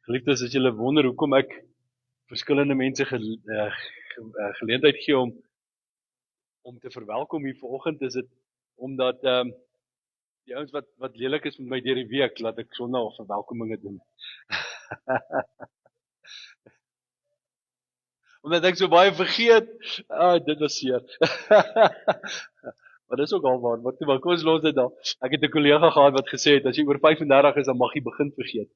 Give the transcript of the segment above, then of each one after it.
Geliefdes, as julle wonder hoekom ek verskillende mense geleentheid gee om te verwelkom hier vanoggend, is dit omdat die ouens wat lelik is met my deur die week, laat ek Sondag of verwelkominge doen. Omdat ek so baie vergeet, dit was seer. Maar dis ook al waar, maar kom ons los dit daar. Ek het 'n kollega gehad wat gesê het, as jy oor 35 is, dan mag jy begin vergeet.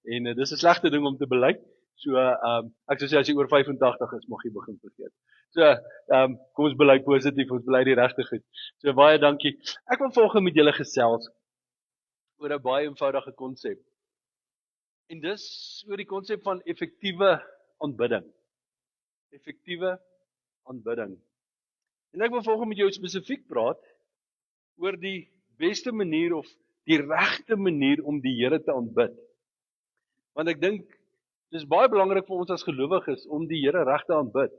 En dis 'n slegte ding om te bely. So, ek sou sê as jy oor 85 is, mag jy begin vergeet. So, kom ons bely positief, ons bely die regte goed. So, baie dankie. Ek wil volgens met julle gesels oor 'n baie eenvoudige konsep. En dis oor die konsep van effektiewe aanbidding. Effektiewe aanbidding. En ek wil volgens met jou spesifiek praat oor die beste manier of die regte manier om die Here te aanbid. Want ek dink dis baie belangrik vir ons as gelowiges om die Here reg te aanbid.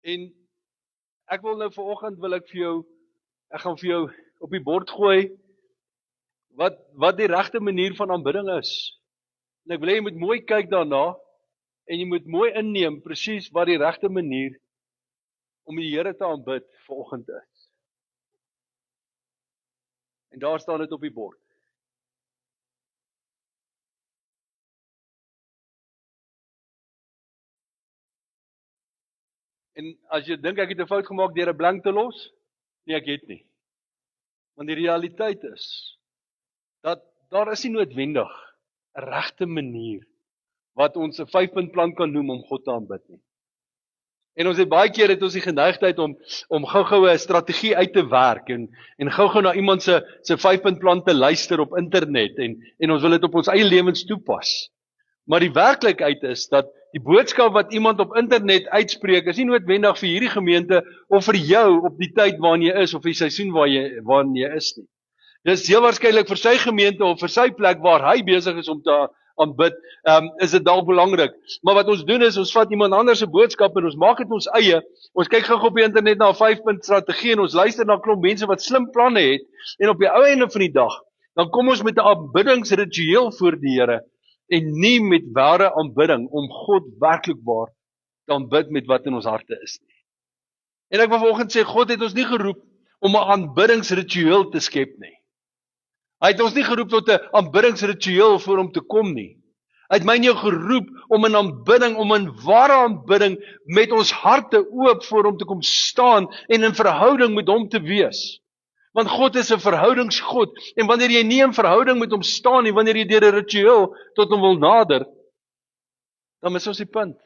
En ek wil nou vanoggend ek gaan vir jou op die bord gooi wat die regte manier van aanbidding is. En ek wil hê jy moet mooi kyk daarna en jy moet mooi inneem presies wat die regte manier om die Here te aanbid vanoggend is. En daar staan dit op die bord. En as jy dink ek het 'n fout gemaak deur 'n blank te los, nee, ek het nie. Want die realiteit is dat daar is nie noodwendig 'n regte manier wat ons 'n 5-punt plan kan noem om God te aanbid nie. En ons het baie keer die geneigtheid om gou-gou 'n strategie uit te werk en gou-gou na iemand se 5-punt plan te luister op internet en ons wil dit op ons eie lewens toepas. Maar die werklikheid is dat die boodskap wat iemand op internet uitspreek is nie noodwendig vir hierdie gemeente of vir jou op die tyd waarin jy is of die seisoen waarin jy is nie. Dis heel waarskynlik vir sy gemeente of vir sy plek waar hy besig is om te aanbid, is dit dalk belangrik. Maar wat ons doen is, ons vat iemand anders se boodskap en ons maak dit ons eie. Ons kyk gou op die internet na 'n 5-punt strategie en ons luister na 'n klomp mense wat slim planne het en op die ou einde van die dag, dan kom ons met 'n aanbiddingsritueel voor die Here en nie met ware aanbidding om God werklik waar te aanbid met wat in ons harte is nie. En ek wil vanoggend sê, God het ons nie geroep om 'n aanbiddingsritueel te skep nie. Hy het ons nie geroep tot 'n aanbiddingsritueel voor hom te kom nie. Hy het my en jou geroep om in aanbidding, om in ware aanbidding met ons harte oop voor hom te kom staan en in verhouding met hom te wees. Want God is 'n verhoudingsgod en wanneer jy nie in verhouding met hom staan nie, wanneer jy deur 'n ritueel tot hom wil nader, dan mis ons die punt.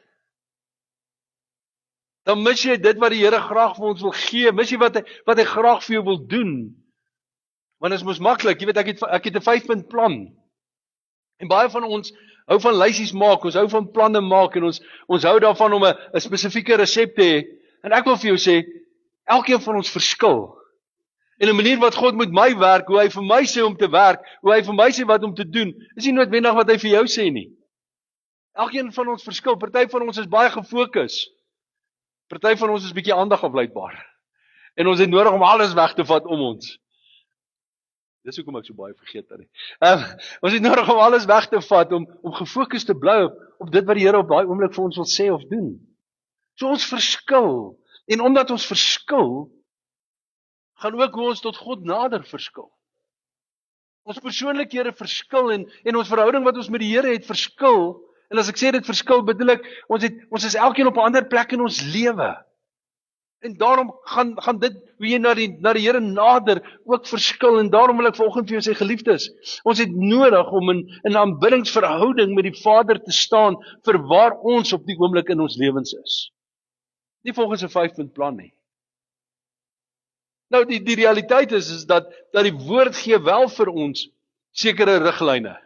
Dan mis jy dit wat die Here graag vir ons wil gee, mis jy wat hy graag vir jou wil doen. Want dit is mos maklik, jy weet ek het 'n 5-punt plan. En baie van ons hou van lysies maak, ons hou van planne maak en ons hou daarvan om 'n spesifieke resep te hê. En ek wil vir jou sê, elkeen van ons verskil. En 'n manier wat God met my werk, hoe hy vir my sê om te werk, hoe hy vir my sê wat om te doen, is nie noodwendig wat hy vir jou sê nie. Elkeen van ons verskil, party van ons is baie gefokus. Party van ons is bietjie aandag afleidbaar. En ons het nodig om alles weg te vat om ons. Dis hoekom ek so baie vergeet het. Ons het nodig om alles weg te vat, om gefokus te bly op dit wat die Here op daai oomblik vir ons wil sê of doen. So ons verskil. En omdat ons verskil, gaan ook hoe ons tot God nader verskil. Ons persoonlikhede verskil en ons verhouding wat ons met die Here het verskil. En as ek sê dit verskil, bedoel ek, ons is elkeen op 'n ander plek in ons lewe. En daarom gaan dit, hoe jy na die Here nader, ook verskil. En daarom wil ek vanoggend vir jou sê, geliefdes, ons het nodig om in 'n aanbiddingsverhouding met die Vader te staan vir waar ons op die oomblik in ons lewens is. Nie volgens 'n 5-punt plan nie. Nou die realiteit is dat die woord gee wel vir ons sekere riglyne.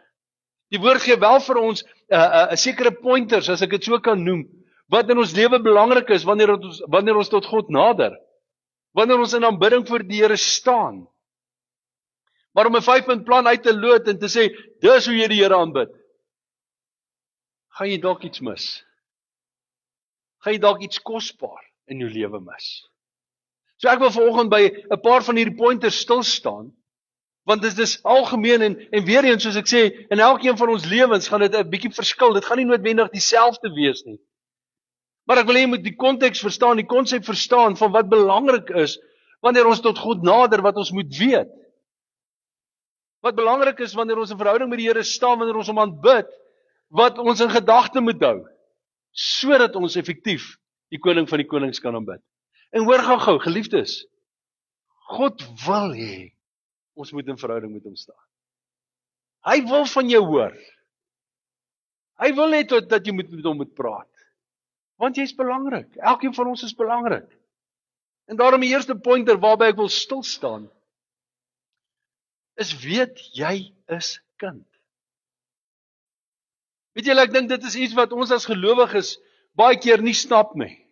Die woord gee wel vir ons 'n sekere pointers, as ek dit so kan noem, wat in ons lewe belangrik is wanneer ons tot God nader. Wanneer ons in aanbidding voor die Here staan. Maar om 'n 5-punt plan uit te lood en te sê, dis hoe jy die Here aanbid, gaan jy dalk iets mis. Gaan jy dalk iets kosbaar in jou lewe mis. So ek wil vanoggend by 'n paar van hierdie pointers stil staan Want dit is algemeen en weer eens soos ek sê, in elkeen van ons lewens gaan dit 'n bietjie verskil. Dit gaan nie noodwendig dieselfde wees nie. Maar ek wil hê jy moet die konteks verstaan, die konsep verstaan van wat belangrik is wanneer ons tot God nader, wat ons moet weet. Wat belangrik is wanneer ons 'n verhouding met die Here staan, wanneer ons hom aanbid, wat ons in gedagte moet hou, sodat ons effektief die koning van die konings kan aanbid. En hoor gou, geliefdes, God wil hê ons moet in verhouding met hom staan. Hy wil van jou hoor. Hy wil net dat jy met hom moet praat. Want jy is belangrik. Elkeen van ons is belangrik. En daarom die eerste pointer waarby ek wil stil staan, is weet jy is kind. Weet julle, ek dink dit is iets wat ons as gelowiges baie keer nie snap nie.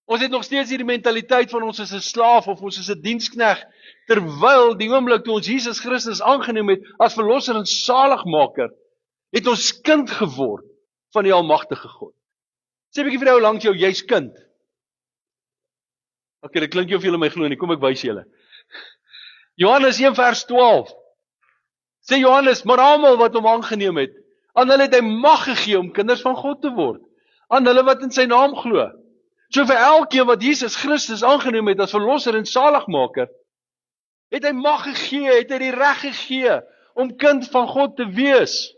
Ons het nog steeds hierdie mentaliteit van ons is 'n slaaf of ons is 'n dienskneg, terwyl die oomblik toe ons Jesus Christus aangeneem het as verlosser en saligmaker, het ons kind geword van die almagtige God. Sê 'n bietjie vir jou langs jou, jy's kind. Okay, dit klink jy of julle my glo nie, kom ek wys julle. Johannes 1 vers 12. Sê Johannes, maar almal wat hom aangeneem het, aan hulle het hy mag gegee om kinders van God te word, aan hulle wat in sy naam glo. So vir elkeen wat Jesus Christus aangeneem het as verlosser en saligmaker, het hy mag gegee, het hy die reg gegee om kind van God te wees.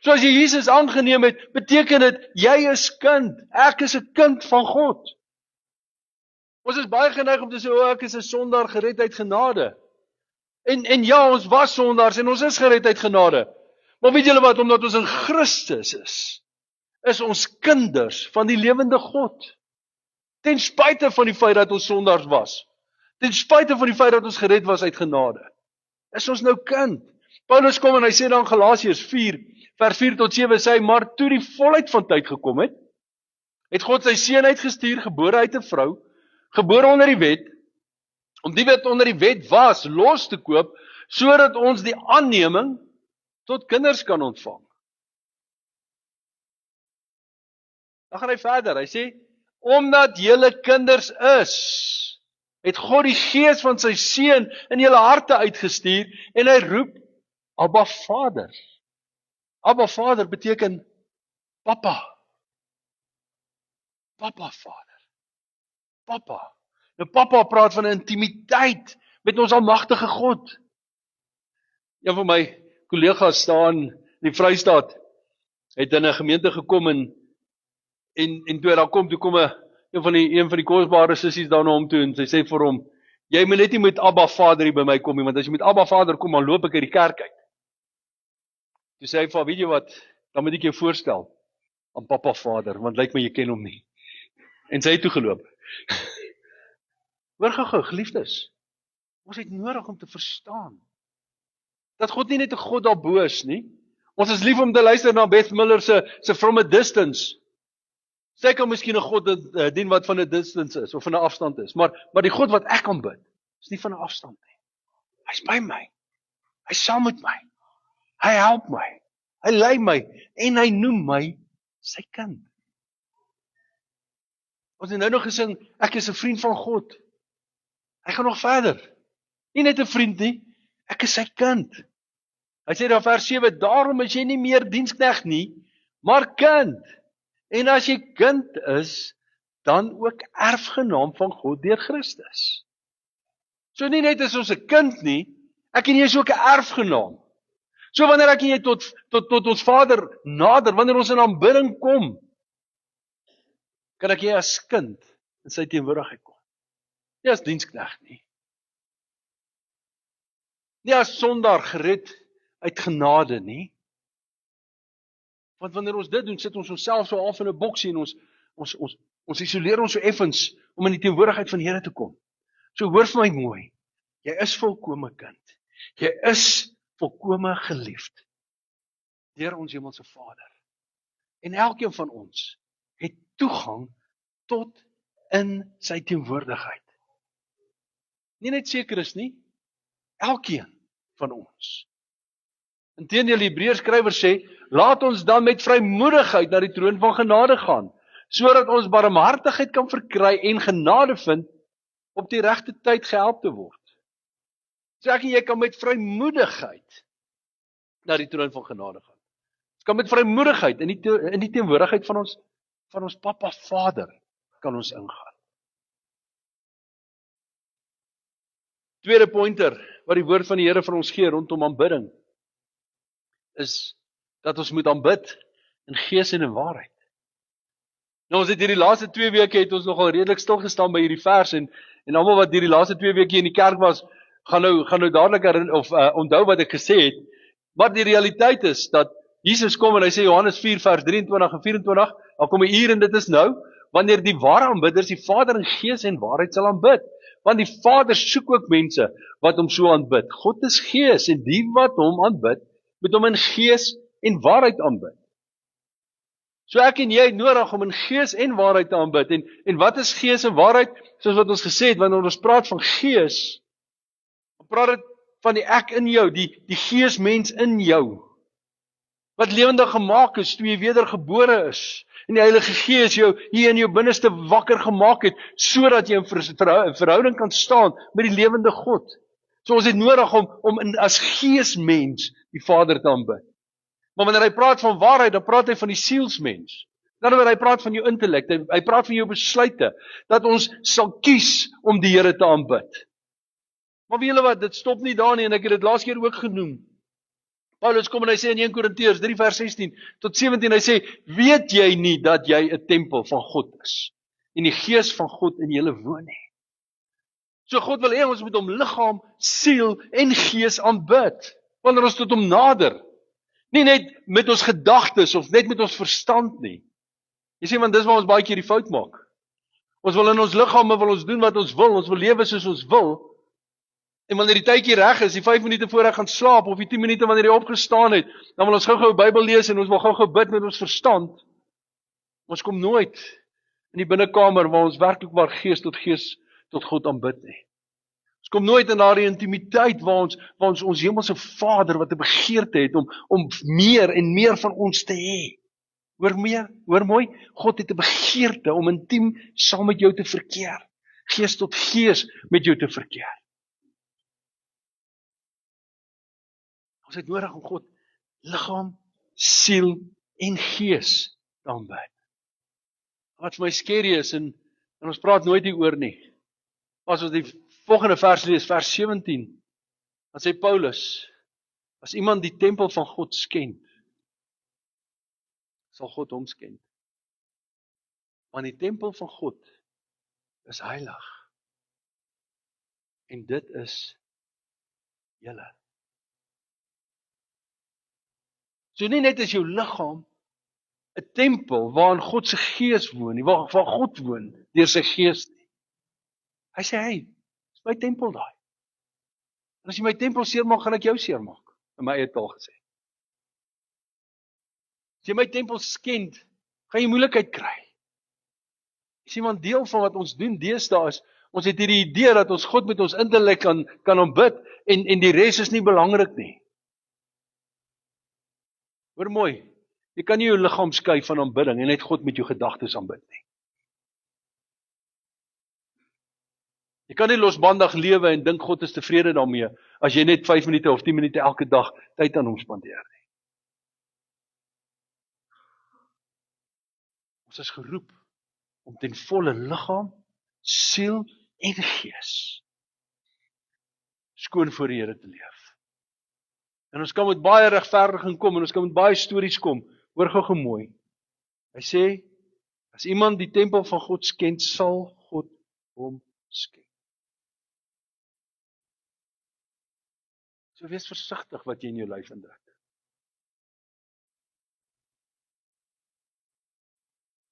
So as jy Jesus aangeneem het, beteken dit jy is kind. Ek is 'n kind van God. Ons is baie geneig om te sê, ek is 'n sondaar gered uit genade. En ja, ons was sondaars en ons is gered uit genade. Maar weet julle wat, omdat ons in Christus is ons kinders van die lewende God. Ten spyte van die feit dat ons sondaars was. Ten spyte van die feit dat ons gered was uit genade. Is ons nou kind. Paulus kom en hy sê dan Galasiërs 4, vers 4 tot 7, sê hy, maar toe die volheid van tyd gekom het God sy seun uitgestuur, gebore uit 'n vrou, gebore onder die wet, om die wat onder die wet was, los te koop, sodat ons die aanneming tot kinders kan ontvang. Dan gaan hy verder, hy sê, omdat julle kinders is, het God die gees van sy seun in julle harte uitgestuur, en hy roep, Abba Vader. Abba Vader beteken, Papa. Papa Vader. Papa. Nou Papa praat van 'n intimiteit met ons almagtige God. Een van my kollegas staan in die Vrystaat, het in 'n gemeente gekom en toe daar kom, een van die kosbare sissies daar na hom toe en sy sê vir hom, jy moet net nie met Abba Vader hier by my kom nie, want as jy met Abba Vader kom, dan loop ek uit die kerk uit. Toe sê hy vir, weet jy wat, dan moet ek jou voorstel aan Papa Vader, want lyk my jy ken hom nie. En sy het toe geloop. Hoor gou, geliefdes, ons het nodig om te verstaan dat God nie net 'n God daarbo is nie. Ons is lief om te luister na Beth Miller se From a Distance. Sy kan miskien 'n God dien wat van 'n distance is of van 'n afstand is, maar die God wat ek aanbid, is nie van 'n afstand nie. Hy's by my. Hy's saam met my. Hy help my. Hy lei my en hy noem my sy kind. Ons het nou nog gesing, ek is 'n vriend van God. Hy gaan nog verder. Nie net 'n vriend nie, ek is sy kind. Hy sê daar vers 7, daarom is jy nie meer dienskneg nie, maar kind. En as jy kind is, dan ook erfgenaam van God deur Christus. So nie net is ons 'n kind nie, ek en jy is ook 'n erfgenaam. So wanneer ek en jy tot ons Vader nader, wanneer ons in aanbidding kom, kan ek jy as kind in sy teenwoordigheid kom. Nie as dienskneg nie. Nie as sondaar gered uit genade nie. Want wanneer ons dit doen, sit ons onsself so af in 'n boksie en ons isoleer ons so effens om in die teenwoordigheid van die Here te kom. So hoor vir my mooi, jy is volkome kind. Jy is volkome geliefd deur ons hemelse Vader. En elkeen van ons het toegang tot in sy teenwoordigheid. Nie net sekeres nie, elkeen van ons. Inteendeel, die Hebreërs skrywer sê, laat ons dan met vrymoedigheid na die troon van genade gaan, sodat ons barmhartigheid kan verkry en genade vind op die regte tyd gehelp te word. So ek en jy kan met vrymoedigheid na die troon van genade gaan. Ons kan met vrymoedigheid in die teenwoordigheid van ons Papa Vader kan ons ingaan. Tweede pointer wat die woord van die Here vir ons gee rondom aanbidding is dat ons moet aanbid in gees en in waarheid. Nou ons het hierdie laaste 2 weke het ons nogal redelik stil gestaan by hierdie vers en almal wat hierdie laaste 2 weke in die kerk was, gaan nou dadelik onthou wat ek gesê het. Maar die realiteit is dat Jesus kom en hy sê Johannes 4 vers 23 en 24, daar kom 'n uur en dit is nou, wanneer die ware aanbidders die Vader in gees en waarheid sal aanbid. Want die Vader soek ook mense wat hom so aanbid. God is gees en die wat hom aanbid, moet hom in gees en waarheid aanbid. So ek en jy het nodig om in gees en waarheid te aanbid. En wat is gees en waarheid? Soos wat ons gesê het, wanneer ons praat van gees, dan praat dit van die ek in jou, die geesmens in jou, wat lewendig gemaak is, toe jy wedergebore is, en die Heilige Gees jou hier in jou binneste wakker gemaak het, sodat jy in verhouding kan staan met die lewende God. So ons het nodig om as geesmens die Vader te aanbid. Maar wanneer hy praat van waarheid, dan praat hy van die sielsmens. Dan wanneer hy praat van jou intellek, hy praat van jou besluite, dat ons sal kies om die Here te aanbid. Maar weet julle wat, dit stop nie daar nie, en ek het dit laas keer ook genoem. Paulus kom en hy sê in 1 Korintiërs 3 vers 16 tot 17, hy sê, weet jy nie dat jy 'n tempel van God is, en die Gees van God in julle woon nie? So God wil hê ons moet hom liggaam, siel en gees aanbid, wanneer ons tot hom nader. Nie net met ons gedagtes, of net met ons verstand nie. Jy sê, want dis waar ons baie keer die fout maak. Ons wil in ons liggame, wil ons doen wat ons wil lewe soos ons wil, en wanneer die tydjie reg is, die 5 minute voor ek gaan slaap, of die 10 minute wanneer jy opgestaan het, dan wil ons gou-gou Bybel lees, en ons wil gou-gou bid met ons verstand. Ons kom nooit in die binnekamer, waar ons werklik waar gees tot God aanbid nie. Ons kom nooit in daardie intimiteit, waar ons hemelse Vader, wat 'n begeerte het, om meer en meer van ons te hê. Hoor mooi, God het 'n begeerte, om intiem saam met jou te verkeer, gees tot gees met jou te verkeer. Ons het nodig om God liggaam, siel en gees te aanbid. Wat vir my skerry is, en ons praat nooit hieroor nie. As ons die volgende vers lees, vers 17, dan sê Paulus, as iemand die tempel van God skend, sal God hom skend. Want die tempel van God is heilig. En dit is julle. So nie net is jou liggaam 'n tempel waarin God se gees woon nie, waar God woon deur sy gees nie. Hy sê, hey, dis my tempel daai. En as jy my tempel seermaak, gaan ek jou seermaak, in my eie taal gesê. As jy my tempel skend, gaan jy moeilikheid kry. Jy sien, want deel van wat ons doen deesdae is, ons het hierdie idee dat ons God met ons intellek kan aanbid, en die res is nie belangrik nie. Hoor mooi, jy kan nie jou liggaam skei van aanbidding, en net God met jou gedagtes aanbid nie. Jy kan nie losbandig lewe en dink God is tevrede daarmee, as jy net 5 minute of 10 minute elke dag tyd aan hom spandeer nie. Ons is geroep om ten volle liggaam, siel en gees skoon voor die Here te leef. En ons kan met baie regverdiging kom, en ons kan met baie stories kom, hoor gou mooi. Hy sê, as iemand die tempel van God skend, sal God hom skend. So wees versigtig wat jy in jou lyf indruk.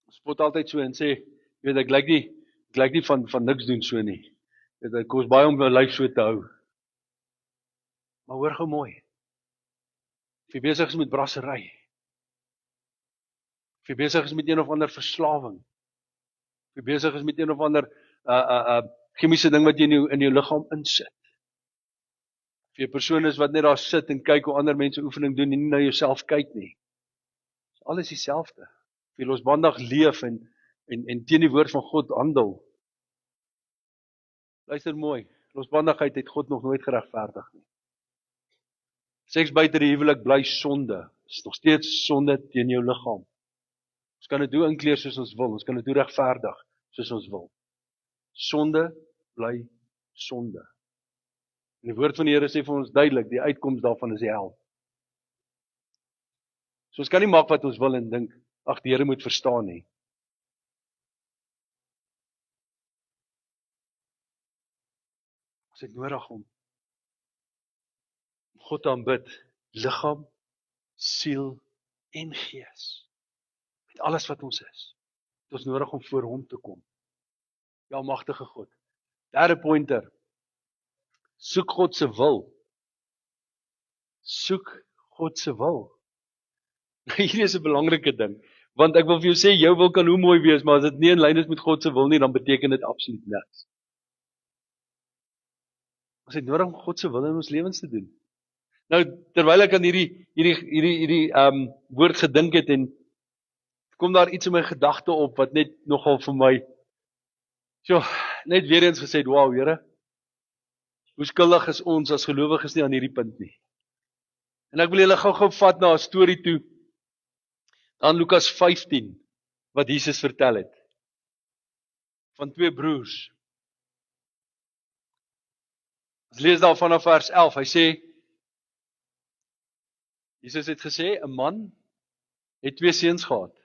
Ons spot altyd so en sê, jy weet, ek lyk nie van niks doen so nie. Dit kos baie om my lyf so te hou. Maar hoor gou mooi. Of jy besig is met brassery, of jy besig is met een of ander verslawing, of jy besig is met een of ander chemiese ding wat jy in jou liggaam insit, of jy 'n persoon is wat net daar sit en kyk hoe ander mense oefening doen en nie na jouself kyk nie. Alles dieselfde. Of jy losbandig leef en teen die woord van God handel. Luister mooi, Losbandigheid het God nog nooit geregverdig nie. Seks buite die huwelik bly sonde. Dit is nog steeds sonde teen jou liggaam. Ons kan dit doen inkleer soos ons wil, ons kan dit doen regverdig soos ons wil. Sonde bly sonde. En die woord van die Here sê vir ons duidelik, die uitkoms daarvan is die hel. So ons kan nie maak wat ons wil en dink, ag die Here moet verstaan nie. Ons het nodig om God te aanbid, liggaam, siel en gees. Met alles wat ons is. Het ons nodig om voor hom te kom. Ja, magtige God. Derde pointer. Soek God se wil. Soek God se wil. Hierdie is 'n belangrike ding, want ek wil vir jou sê, jou wil kan hoe mooi wees, maar as dit nie in lyn is met God se wil nie, dan beteken dit absoluut niks. Ons het nodig om God se wil in ons lewens te doen. Nou, terwyl ek aan hierdie woord gedink het, en kom daar iets in my gedagte op, wat net nogal vir my, net weer eens gesê het, wow, Here, hoe skuldig is ons as gelowiges nie aan hierdie punt nie. En ek wil julle gou vat na 'n storie toe, aan Lukas 15, wat Jesus vertel het, van twee broers. Ons lees daar vanaf vers 11, hy sê, Jesus het gesê, 'n man het twee seuns gehad.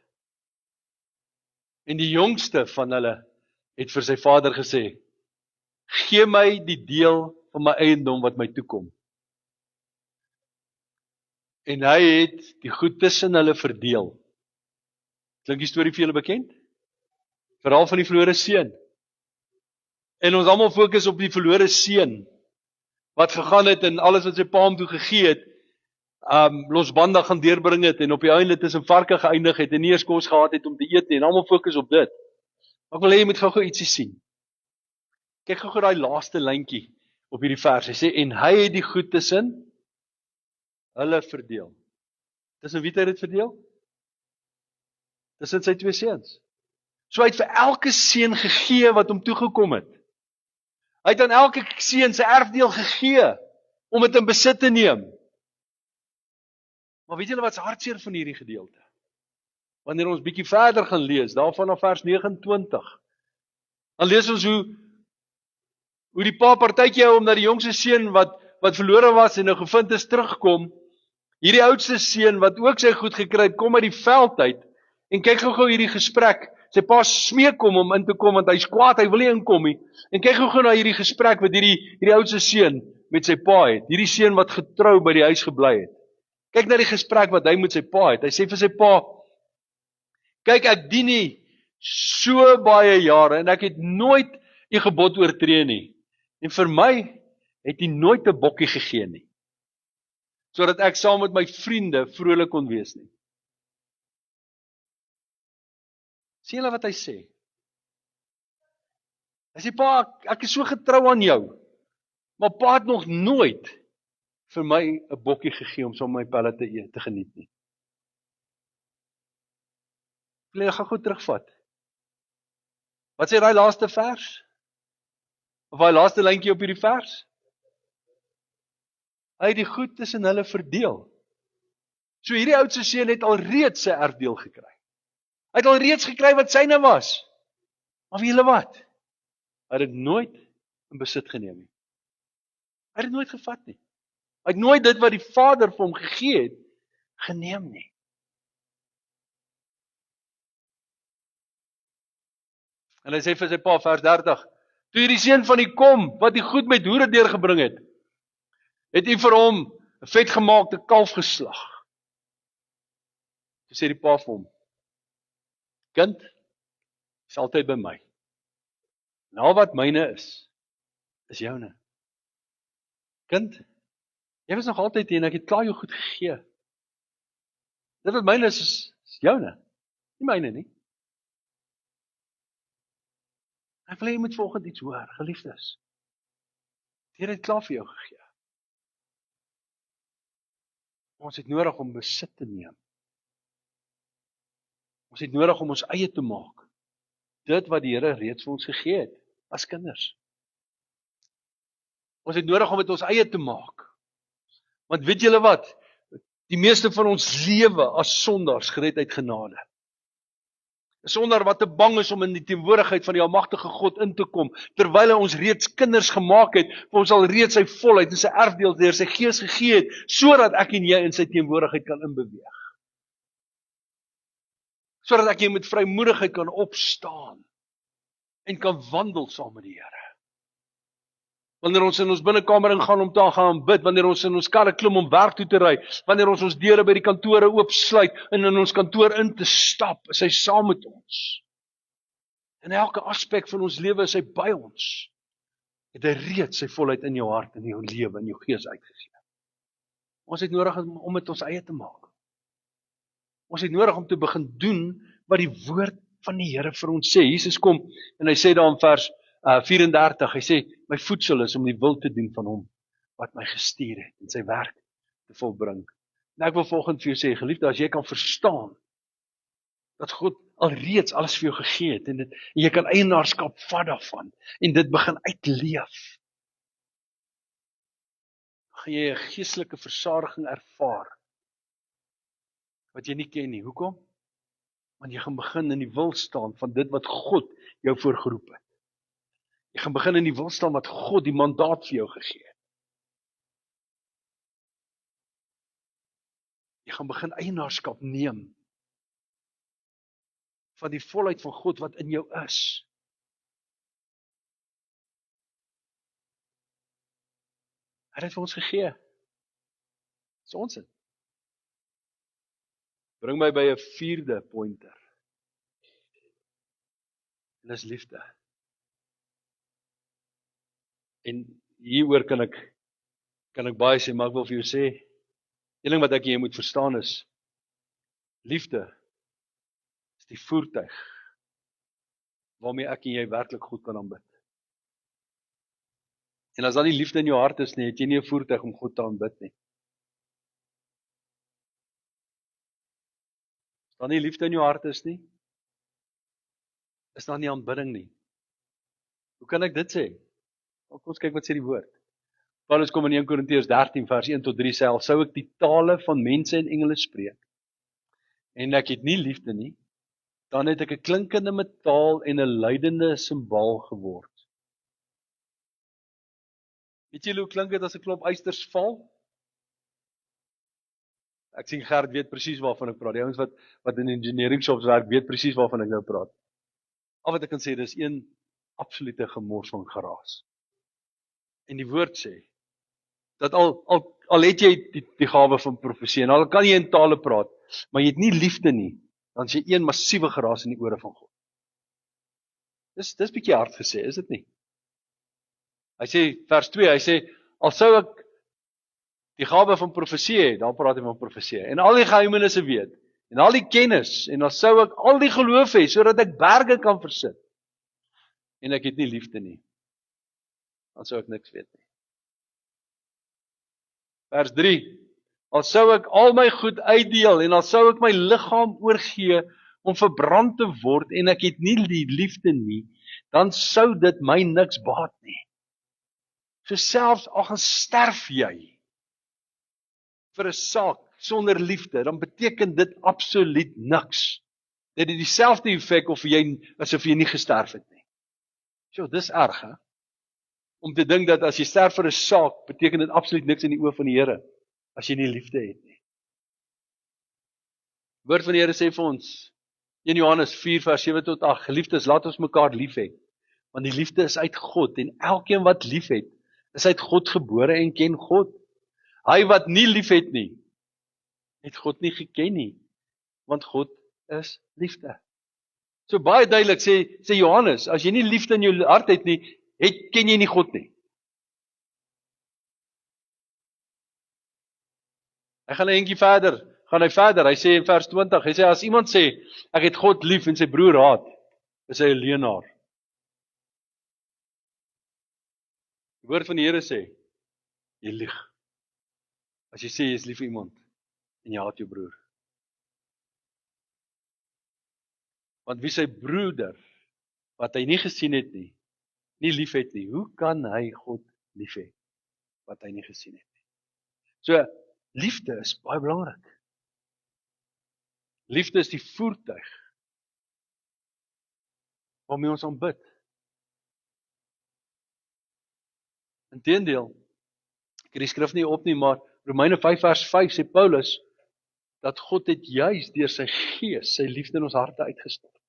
En die jongste van hulle het vir sy vader gesê, gee my die deel van my eiendom wat my toekom. En hy het die goed tussen hulle verdeel. Klink die storie vir julle bekend? Verhaal van die verlore seun. En ons almal fokus op die verlore seun, wat gegaan het en alles wat sy pa hom toe gegee het, losbandig gaan deurbring het, en op die einde tussen varke geëindig het, en nie eers kos gehad het om te eet nie, en almal fokus op dit. Ek wil hê jy moet gou ietsie sien. Kyk gou daai laaste lyntjie op hierdie vers. Hy sê, en hy het die goed tussen hulle verdeel. Tussen wie het hy dit verdeel? Tussen sy twee seuns. So hy het vir elke seun gegee wat hom toegekom het. Hy het aan elke seun sy erfdeel gegee om dit in besit te neem. Maar weet julle wat se hartseer van hierdie gedeelte? Wanneer ons bietjie verder gaan lees, daarvan na vers 29, dan lees ons hoe die pa partytjie hou om na die jongste seun wat verlore was en nou gevind is terugkom. Hierdie oudste seun wat ook sy goed gekry het, kom uit die veld uit, en kyk gou hierdie gesprek. Sy pa smeek hom om in te kom, want hy's kwaad, hy wil nie inkom nie. En kyk gou na hierdie gesprek wat hierdie oudste seun met sy pa het. Hierdie seun wat getrou by die huis gebly het. Kyk na die gesprek wat hy met sy pa het. Hy sê vir sy pa, kyk, ek dien nie so baie jare, en ek het nooit u gebod oortree nie. En vir my het u nooit 'n bokkie gegee nie, sodat ek saam met my vriende vrolik kon wees nie. Sien julle wat hy sê? Hy sê, pa, ek is so getrou aan jou, maar pa het nog nooit vir my 'n bokkie gegee om saam met my pelle te eet, te geniet nie. Wil jy gou terugvat? Wat sê daai laaste vers? Of daai laaste lyntjie op hierdie vers? Hy het die goed tussen hulle verdeel. So hierdie oudste seun het al reeds sy erfdeel gekry. Hy het al reeds gekry wat syne was. Maar weet julle wat? Hy het dit nooit in besit geneem nie. Hy het dit nooit gevat nie. Hy het nooit dit wat die Vader vir hom gegee het, geneem nie. En hy sê vir sy pa, vers 30, toe hierdie seun van die kom, wat die goed met hoere deurgebring het hy vir hom 'n vetgemaakte kalf geslag. Toe sê die pa vir hom, kind, is altyd by my. En al wat myne is joune. Kind, jy was nog altyd hier en ek het klaar jou goed gegee. Dit wat myne is joune, nie myne nie. Ek wil hê jy moet vanoggend iets hoor, geliefdes. Die Here het klaar vir jou gegee. Ons het nodig om besit te neem. Ons het nodig om ons eie te maak. Dit wat die Here reeds vir ons gegee het, as kinders. Ons het nodig om dit ons eie te maak. Want weet julle wat? Die meeste van ons lewe as sondaars gered uit genade. 'n Sondaar wat te bang is om in die teenwoordigheid van die almagtige God in te kom, terwyl hy ons reeds kinders gemaak het, vir ons al reeds sy volheid en sy erfdeel deur sy Gees gegee het, sodat ek en jy in sy teenwoordigheid kan inbeweeg. Sodat ek jy met vrymoedigheid kan opstaan en kan wandel saam met die Here. Wanneer ons in ons binnekamer ingaan om te gaan bid, wanneer ons in ons karre klim om werk toe te ry, wanneer ons deure by die kantore oopsluit en in ons kantoor in te stap, is hy saam met ons. In elke aspek van ons lewe is hy by ons. Het hy reeds sy volheid in jou hart, in jou lewe, in jou gees uitgegee. Ons het nodig om dit ons eie te maak. Ons het nodig om te begin doen wat die woord van die Here vir ons sê. Jesus kom en hy sê daar in vers 34, hy sê, my voedsel is om die wil te doen van hom wat my gestuur het en sy werk te volbring. En ek wil volgende vir jou sê, geliefde, as jy kan verstaan dat God alreeds alles vir jou gegee het en jy kan eienaarskap vat daarvan en dit begin uitleef, gaan jy 'n geestelike versadiging ervaar wat jy nie ken nie. Hoekom? Want jy gaan begin in die wil staan van dit wat God jou voorgeroep het. Jy gaan begin in die wil staan wat God die mandaat vir jou gegee het. Jy gaan begin eienaarskap neem van die volheid van God wat in jou is. Hy het dit vir ons gegee. Dis ons dit. Bring my by 'n 4de pointer. En dis liefde. En hieroor kan ek baie sê, maar ek wil vir jou sê, een ding wat ek jy moet verstaan is, liefde is die voertuig waarmee ek en jy werklik God kan aanbid. En as daar nie liefde in jou hart is nie, het jy nie 'n voertuig om God te aanbid nie. As daar nie liefde in jou hart is nie, is daar nie aanbidding nie. Hoe kan ek dit sê? Kom ons kyk wat sê die woord. Paulus kom in 1 Korintiërs 13 vers 1 tot 3 sê, al sou ek die tale van mense en engele spreek, en ek het nie liefde nie, dan het ek 'n klinkende metaal en 'n luidende simbaal geword. Weet julle hoe klink dit as 'n klomp eisters val? Ek sien Gert weet presies waarvan ek praat. Die ouens wat in engineering shops werk, weet presies waarvan ek nou praat. Al wat ek kan sê, dis een absolute gemors van geraas. En die woord sê, dat al het jy die gawe van profesie, en al kan jy in tale praat, maar jy het nie liefde nie, dan is jy een massiewe geraas in die ore van God. Dis bietjie hard gesê, is dit nie? Hy sê, vers 2, hy sê, al sou ek die gawe van profesie hê, dan praat hy van profesie, en al die geheimenisse weet, en al die kennis, en dan sou ek al die geloof hê, sodat ek berge kan versit, en ek het nie liefde nie, dan sou ek niks weet nie. Vers 3, al sou ek al my goed uitdeel, en al sou ek my liggaam oorgee, om verbrand te word, en ek het nie die liefde nie, dan sou dit my niks baat nie. So selfs al gaan sterf jy vir 'n saak sonder liefde, dan beteken dit absoluut niks. Dit het dieselfde effek asof jy nie gesterf het nie. So, dis erg, hè? Om te dink dat as jy sterf vir 'n saak, beteken dit absoluut niks in die oë van die Here, as jy nie liefde het nie. Woord van die Here sê vir ons, 1 Johannes 4 vers 7 tot 8, geliefdes, laat ons mekaar lief hê, want die liefde is uit God, en elkeen wat lief het, is uit God gebore en ken God. Hy wat nie lief het nie, het God nie geken nie, want God is liefde. So baie duidelik sê Johannes, as jy nie liefde in jou hart het nie, ken jy nie God nie. Hy gaan 'n entjie verder, hy sê in vers 20, hy sê, as iemand sê, ek het God lief en sy broer haat, is hy 'n leienaar. Die woord van die Here sê, jy lieg. As jy sê jy is lief vir iemand, en jy haat jou broer. Want wie sy broeder, wat hy nie gesien het nie lief het nie, hoe kan hy God lief hê? wat hy nie gesien het nie. So, liefde is baie belangrik. Liefde is die voertuig waarmee ons aanbid. Inteendeel, ek het die skrif nie op nie, maar Romeine 5 vers 5 sê Paulus, dat God het juis deur sy gees, sy liefde in ons harte uitgestort.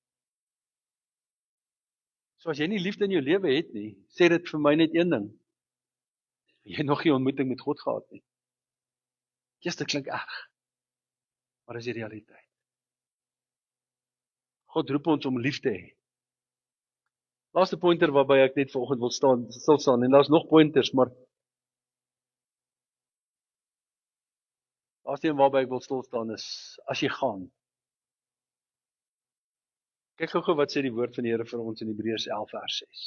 So as jy nie liefde in jou lewe het nie, sê dit vir my net een ding. Jy het nog nie ontmoeting met God gehad nie. Dit klink erg, maar dis die realiteit. God roep ons om lief te hê. Laaste pointer waarby ek net vanoggend wil stil staan, en daar's nog pointers, maar laaste een waarby ek wil stil staan is, as jy gaan. Kyk gou wat sê die woord van die Here vir ons in Hebreërs 11 vers 6.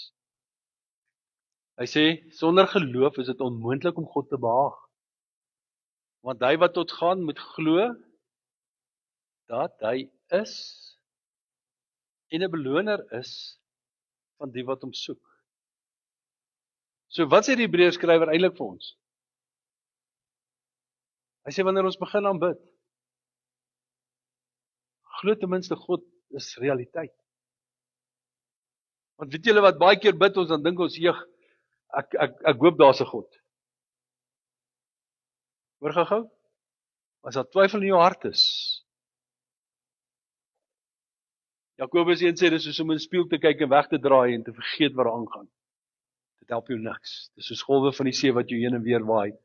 Hy sê, sonder geloof is dit onmoontlik om God te behaag. Want hy wat tot gaan moet glo, dat hy is, en 'n beloner is, van die wat hom soek. So wat sê die Hebreërs skrywer eintlik vir ons? Hy sê wanneer ons begin aanbid, glo ten minste God is realiteit. Want weet julle wat, baie keer bid ons, dan dink ons, ek hoop daar's 'n God. Hoor gou, as daar twyfel in jou hart is. Jakobus 1 sê, dis soos om in 'n spieël te kyk en weg te draai en te vergeet wat daar aangaan. Dit help jou niks. Dis soos golwe van die see wat jou heen en weer waai,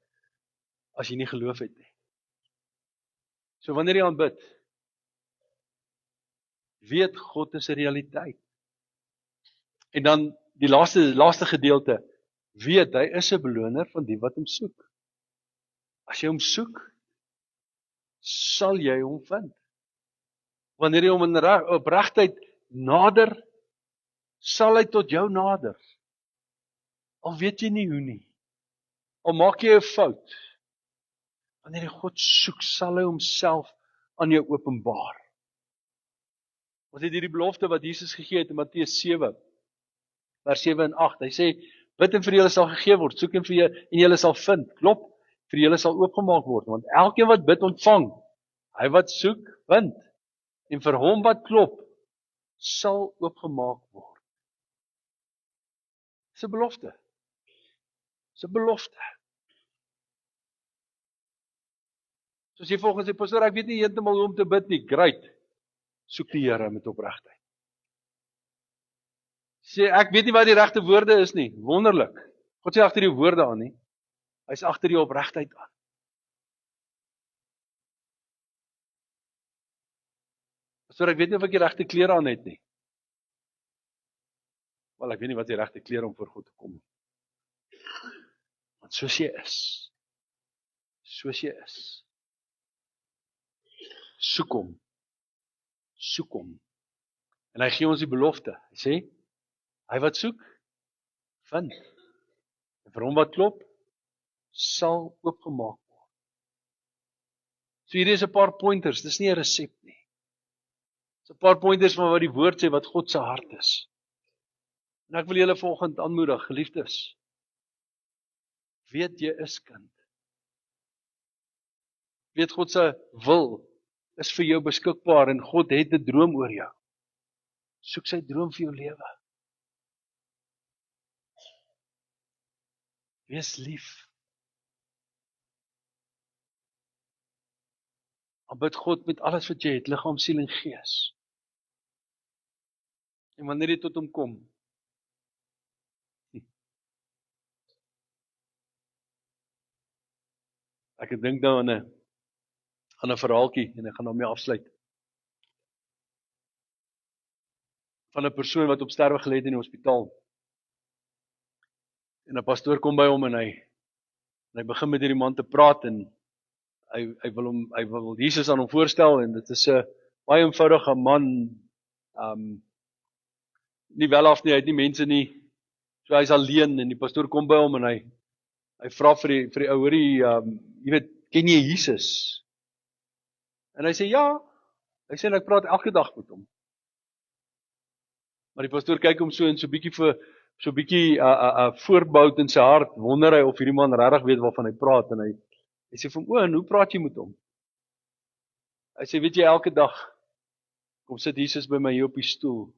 as jy nie geloof het nie. So wanneer jy aanbid, weet God is 'n realiteit. En dan die laaste gedeelte, weet hy is 'n beloner van die wat hom soek. As jy hom soek, sal jy hom vind. Wanneer jy hom in opregtheid nader, sal hy tot jou nader. Al weet jy nie hoe nie. Al maak jy 'n fout. Wanneer jy God soek, sal hy homself aan jou openbaar. Ons het hierdie belofte wat Jesus gegee het in Matteus 7, vers 7 en 8. Hy sê, bid en vir julle sal gegee word, soek en julle sal vind, klop, vir julle sal oopgemaak word, want elkeen wat bid ontvang, hy wat soek, vind, en vir hom wat klop, sal oopgemaak word. Dis 'n belofte. Dis 'n belofte. Soos jy volgens die pastoor, ek weet nie heeltemal hoe om te bid nie, great. Soek die Here met opregtheid. Sê, ek weet nie wat die regte woorde is nie, wonderlik. God sê agter die woorde aan nie, hy is agter die opregtheid aan. Pastoor, ek weet nie of ek die regte klere aan het nie. Wel, ek weet nie wat die regte klere om voor God te kom nie. Want soos jy is, soek hom, en hy gee ons die belofte, hy sê, hy wat soek, vind, en vir hom wat klop, sal oopgemaak word. So hierdie is 'n paar pointers, dis nie 'n resep nie. Dis 'n paar pointers van wat die woord sê, wat God se hart is. En ek wil julle vanoggend aanmoedig, geliefdes, weet jy is kind. Weet God se wil is vir jou beskikbaar en God het 'n droom oor jou. Soek sy droom vir jou lewe. Wees lief. Aanbid God met alles wat jy het, liggaam, siel en gees. En wanneer jy tot hom kom, ek dink nou aan 'n verhaaltjie en ek gaan daarmee afsluit. Van 'n persoon wat op sterwe gelê het in die hospitaal. En 'n pastoor kom by hom en hy begin met hierdie man te praat en hy wil Jesus aan hom voorstel en dit is 'n baie eenvoudige man, nie wel af nie, hy het nie mense nie, so hy's alleen en die pastoor kom by hom en hy vra vir die ou, hoorie, jy weet, ken jy Jesus? En hy sê ja, hy sê ek praat elke dag met hom. Maar die pastoor kyk hom so en so bietjie so 'n bietjie voorbou in sy hart, wonder hy of hierdie man regtig weet waarvan hy praat en hy sê vir hom, en hoe praat jy met hom? Hy sê, weet jy, elke dag kom sit Jesus by my hier op die stoel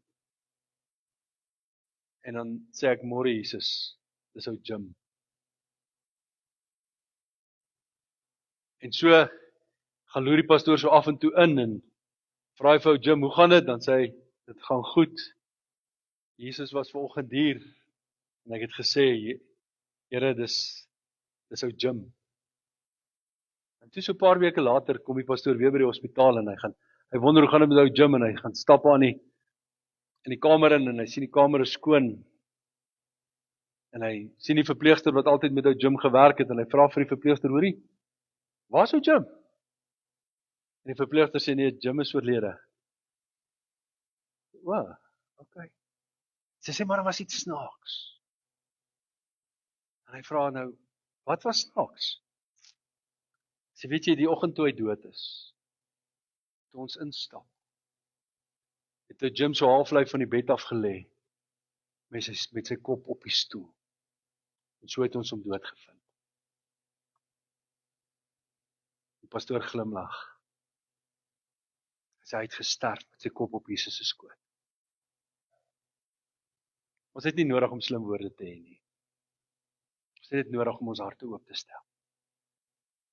en dan sê ek, môre Jesus, dis ou Jim. En so gaan loer die pastoor so af en toe in en vra hy vir ou Jim, hoe gaan dit? Dan sê hy, dit gaan goed. Jesus was vanoggend hier en ek het gesê, Here, dis ou Jim. En toe so 'n paar weke later kom die pastoor weer by die hospitaal en hy wonder hoe gaan dit met ou Jim en hy gaan stap aan in die kamer in en hy sien die kamer is skoon. En hy sien die verpleegster wat altyd met ou Jim gewerk het en hy vra vir die verpleegster, hoorie, waar is ou Jim? En die verpleegster sê, nee, Jim is oorlede. O, okay. Sy sê, maar daar was iets snaaks. En hy vra nou, wat was snaaks? Sy weet jy, die oggend toe hy dood is, toe ons instap, het ou Jim so halflyf van die bed af gelê, met sy kop op die stoel. En so het ons hom doodgevind. Die pastoor glimlag. Hy het gesterf met sy kop op Jesus se skoot. Ons het nie nodig om slim woorde te hê nie. Ons het net nodig om ons harte oop te stel.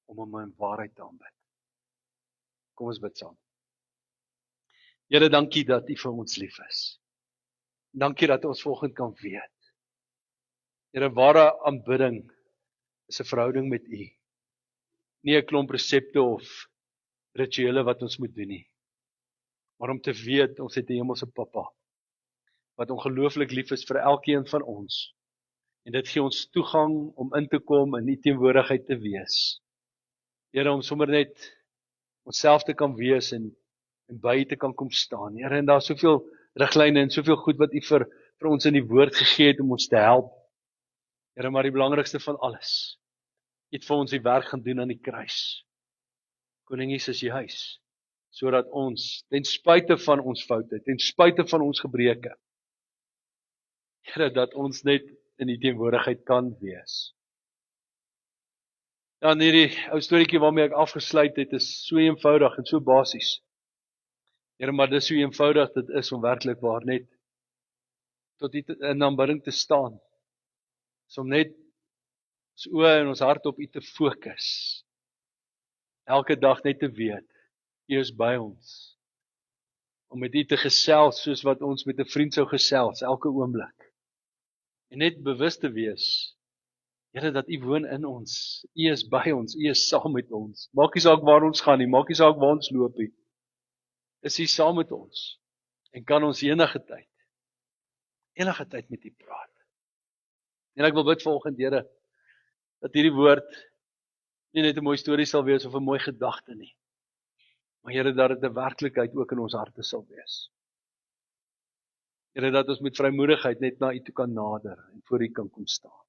Om hom in waarheid te aanbid. Kom ons bid saam. Here, dankie dat U vir ons lief is. Dankie dat ons vanoggend kan weet. Here, ware aanbidding is 'n verhouding met U. Nie 'n klomp resepte of rituele wat ons moet doen nie. Maar om te weet, ons het 'n hemelse Pappa wat ongelooflik lief is vir elkeen van ons. En dit gee ons toegang om in te kom in U teenwoordigheid te wees. Here, om sommer net onsself te kan wees en by te kan kom staan. Here, en daar's soveel riglyne en soveel goed wat U vir ons in die woord gegee het om ons te help. Here, maar die belangrikste van alles, U het vir ons die werk gaan doen aan die kruis. Koning Jesus, juis, sodat ons, ten spyte van ons foute, ten spyte van ons gebreke, Here, dat ons net in die teenwoordigheid kan wees. Ja, en hierdie ou storieetjie waarmee ek afgesluit het, is so eenvoudig en so basies. Here, maar dis so eenvoudig dit is om werklik waar net tot in aanbidding te staan. Is om net ons oë en ons hart op U te fokus. Elke dag net te weet, U is by ons. Om met U te gesels soos wat ons met 'n vriend sou gesels elke oomblik. En net bewus te wees, Here, dat U woon in ons. U is by ons, U is saam met ons. Maak nie saak waar ons gaan nie, maak nie saak waar ons loop nie. Is U saam met ons en kan ons enige tyd met U praat. En ek wil bid vanoggend, Here, dat hierdie woord nie net 'n mooi storie sal wees of 'n mooi gedagte nie, maar Here, dat dit 'n werklikheid ook in ons harte sal wees. Here, dat ons met vrymoedigheid net na U toe kan nader en voor U kan kom staan.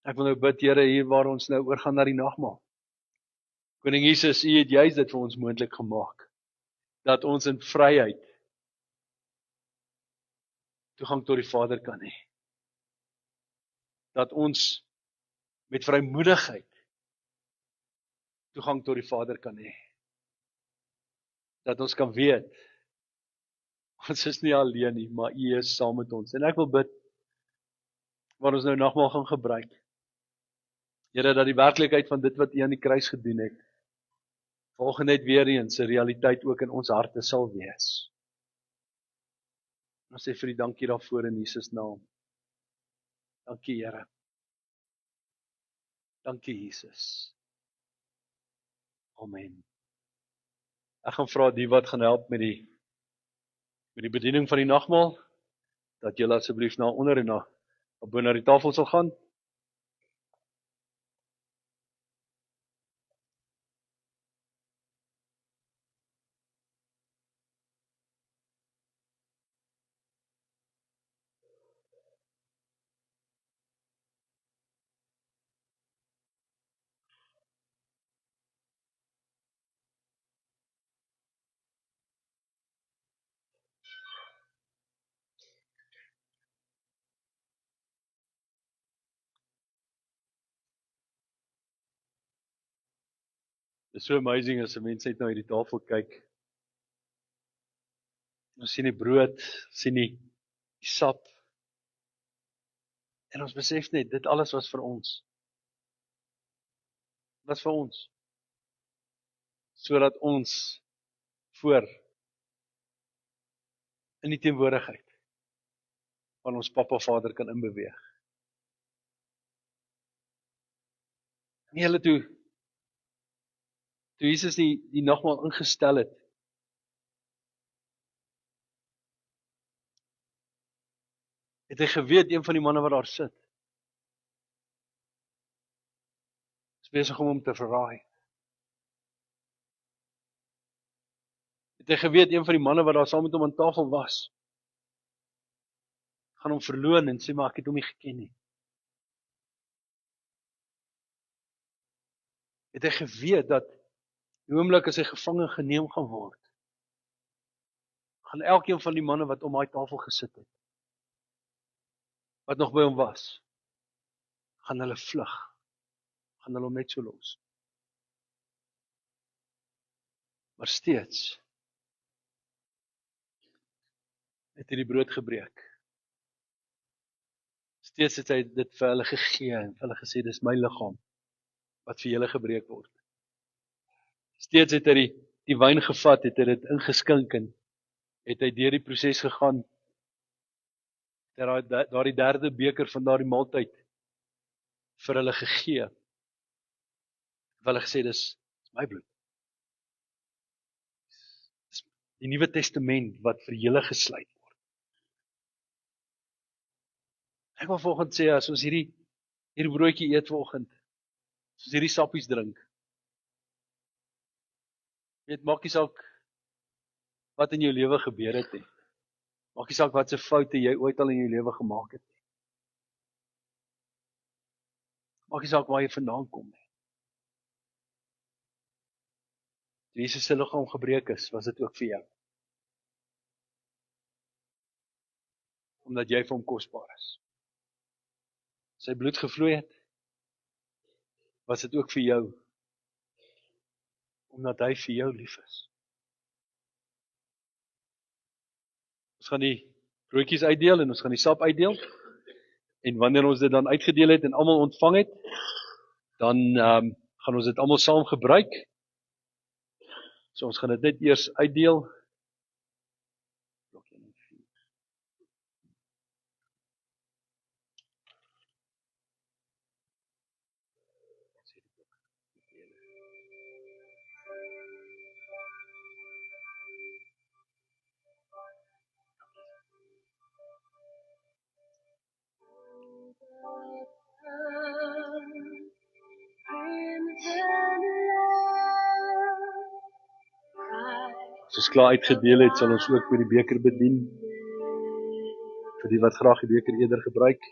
Ek wil nou bid, Here, hier waar ons nou oorgaan na die nagmaal. Koning Jesus, U het juis dit vir ons moontlik gemaak, dat ons in vryheid toegang tot die Vader kan hê. Dat ons met vrymoedigheid toegang tot die Vader kan hê. Dat ons kan weet, ons is nie alleen nie, maar U is saam met ons. En ek wil bid, waar ons nou nagmaal gaan gebruik, Here, dat die werklikheid van dit wat U aan die kruis gedoen het, volgens net weer eens 'n realiteit ook in ons harte sal wees. Ons sê vir U dankie daarvoor in Jesus naam. Dankie, Here. Dankie, Jesus. Amen. Ek gaan vra die wat gaan help met die bediening van die nagmaal, dat julle asseblief na onder en na bo na die tafel sal gaan. It's so amazing as 'n mens net na hierdie tafel kyk. Ons sien die brood, sien die sap en ons besef net dit alles was vir ons. Was vir ons. Sodat ons voor in die teenwoordigheid van ons Pappa Vader kan inbeweeg. En julle toe Jesus die nagmaal ingestel het, het hy geweet een van die manne wat daar sit is besig om hom te verraai. Het hy geweet een van die manne wat daar saam met hom aan tafel was, gaan hom verloon en sê maar ek het hom nie geken nie. Het hy geweet dat die oomblik as hy gevange geneem gaan word, gaan elkeen van die manne wat om daai tafel gesit het, wat nog by hom was, gaan hulle vlug, gaan hulle hom net so los. Maar steeds het hy die brood gebreek. Steeds het hy dit vir hulle gegee en vir hulle gesê, dis my liggaam wat vir julle gebreek word. Steeds het hy die wyn gevat, het hy dit ingeskink en het hy deur die proses gegaan, daardie derde beker van daardie maaltyd vir hulle gegee. Vir hulle gesê, dis my bloed. Dis die Nuwe Testament wat vir julle gesluit word. Ek wil vanoggend sê, as ons hierdie broodjie eet vanoggend, as ons hierdie sappies drink, maak nie saak wat in jou lewe gebeur het nie. Maak nie saak wat se foute jy ooit al in jou lewe gemaak het nie. Maak nie saak waar jy vandaan kom nie. Toe Jesus se liggaam gebreek is, was dit ook vir jou. Omdat jy vir hom kosbaar is. Sy bloed gevloei het, was dit ook vir jou. Omdat hy vir jou lief is. Ons gaan die broodjies uitdeel en ons gaan die sap uitdeel. En wanneer ons dit dan uitgedeel het en almal ontvang het, dan gaan ons dit almal saam gebruik. So ons gaan dit net eers uitdeel. As ons klaar uitgedeel het, sal ons ook met die beker bedien. Vir die wat graag die beker eerder gebruik.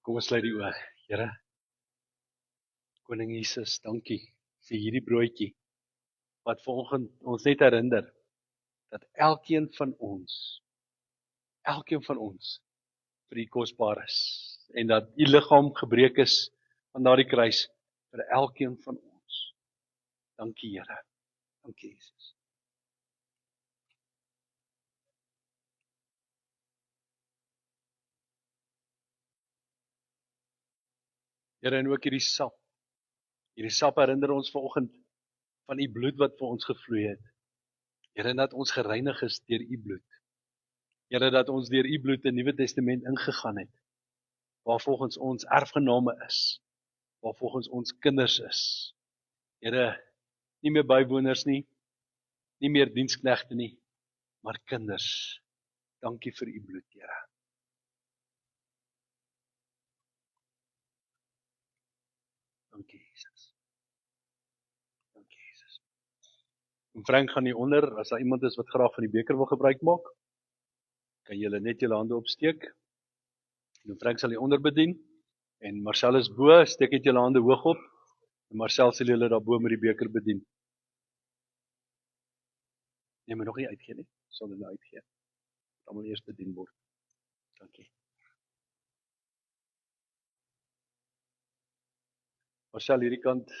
Kom ons sluit die oë. Here, Koning Jesus, dankie vir hierdie broodjie wat vanoggend ons net herinner dat elkeen van ons vir U kosbaar is en dat U liggaam gebreek is aan daardie kruis vir elkeen van ons. Dankie Here. Dankie Jesus. Here, en ook hierdie sap. Hierdie sap herinner ons vanoggend van U bloed wat vir ons gevloei het. Here, dat ons gereinig is deur U bloed. Here, dat ons deur U bloed in die Nuwe Testament ingegaan het, waar volgens ons erfgename is, waar volgens ons kinders is. Here, nie meer bywoners nie, nie meer diensknegte nie, maar kinders. Dankie vir U bloed, Here. Dankie Jesus. Dankie Jesus. En Frank gaan hier onder, as daar iemand is wat graag van die beker wil gebruik maak, kan julle net julle hande opsteek. En Frank sal hier onder bedien. En Marcel is bo, steek net julle hande hoog op. En Marcel sal julle daarbo met die beker bedien. Nee, maar nog nie uitgee nie. Sal hulle uitgee. Almal eers bedien word. Dankie. Marcel hierdie kant